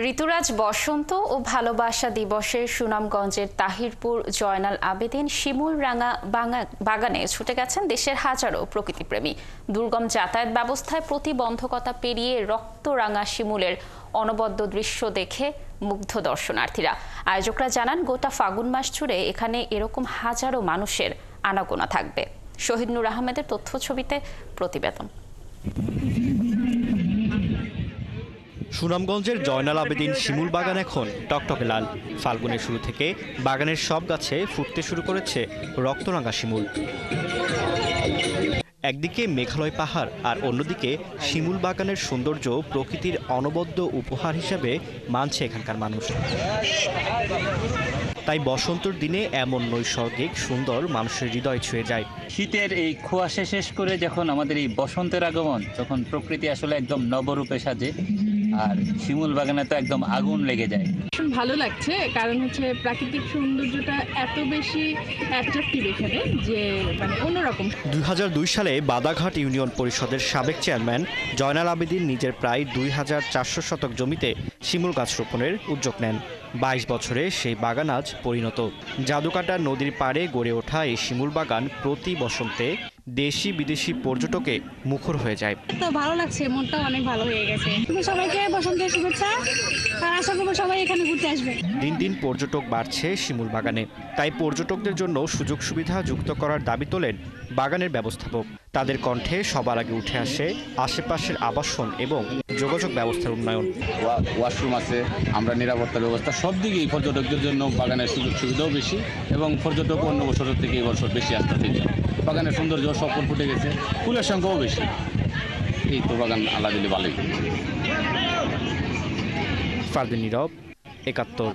ঋতুরাজ বসন্ত ও ভালোবাসা দিবসে সুনামগঞ্জের তাহিরপুর জয়নাল আবেদিন শিমুল রাঙা বাগানে ছুটে গেছেন দেশের হাজারো প্রকৃতিপ্রেমী। দুর্গম যাতায়াত ব্যবস্থায় প্রতিবন্ধকতা পেরিয়ে রক্তরাঙা শিমুলের অনবদ্য দৃশ্য দেখে মুগ্ধ দর্শনার্থীরা। আয়োজকরা জানান, গোটা ফাগুন মাস জুড়ে এখানে এরকম হাজারো মানুষের আনাগোনা থাকবে। শহীদ নূর আহমেদের তথ্য ছবিতে প্রতিবেদন। সুনামগঞ্জের জয়নাল আবেদিন শিমুল বাগান এখন টকটকে লাল। ফাল্গুনের শুরু থেকে বাগানের সব গাছে ফুটতে শুরু করেছে রক্তরাঙা শিমুল। একদিকে মেঘালয় পাহাড় আর অন্যদিকে শিমুল বাগানের সৌন্দর্য প্রকৃতির অনবদ্য উপহার হিসেবে মানছে এখানকার মানুষ। তাই বসন্তর দিনে এমন নৈসর্গিক সুন্দর মানুষের হৃদয় ছুঁয়ে যায়। শীতের এই কুয়াশা শেষ করে যখন আমাদের এই বসন্তের আগমন, তখন প্রকৃতি আসলে একদম নবরূপে সাজে, আর শিমুল বাগানে তো একদম আগুন লেগে যায়। ভালো লাগছে, কারণ প্রাকৃতিক সৌন্দর্যটা এত বেশি অ্যাট্রাকটিভ এখানে যে অন্যরকম। 2002 সালে বাদাঘাট ইউনিয়ন পরিষদের সাবেক চেয়ারম্যান জয়নাল আবেদিন নিজের প্রায় 2400 শতক জমিতে শিমুল গাছ রোপণের উদ্যোগ নেন। 22 বছরে সেই বাগান আজ পরিণত। জাদুকাটা নদীর পাড়ে গড়ে ওঠা এই শিমুল বাগান প্রতি বসন্তে দেশি বিদেশি পর্যটকে মুখর হয়ে যায়। তো ভালো লাগছে, মনটা অনেক ভালো হয়ে গেছে। সবাইকে বসন্তের শুভেচ্ছা, আর আশা করব সবাই এখানে ঘুরতে আসবে। দিন দিন পর্যটক বাড়ছে শিমুল বাগানে, তাই পর্যটকদের জন্য সুযোগ সুবিধা যুক্ত করার দাবি তোলেন বাগানের ব্যবস্থাপক। তাদের কণ্ঠে সবার আগে উঠে আসে আশেপাশের আবাসন এবং যোগাযোগ ব্যবস্থার উন্নয়ন। ওয়াশরুম আছে, আমরা নিরাপত্তার ব্যবস্থা সব দিকেই পর্যটকদের জন্য বাগানের সুযোগ সুবিধাও বেশি, এবং পর্যটক অন্য বছর থেকে এই বছর বেশি আসতে। বাগানের সৌন্দর্য সফল ফুটে গেছে, ফুলের সংখ্যাও বেশি। এই তো বাগান আল্লাহ দিলে ভালোই। ফারদিন নীরব, ৭১।